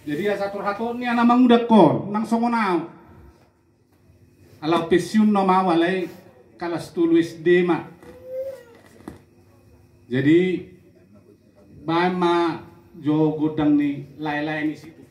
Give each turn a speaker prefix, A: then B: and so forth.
A: Jadi ya satu ni anak mangudak ko nang songonau. Alau pensiun no mawalai kalas tulis SD ma. Jadi bama jo godang ni lai-lai ni situ.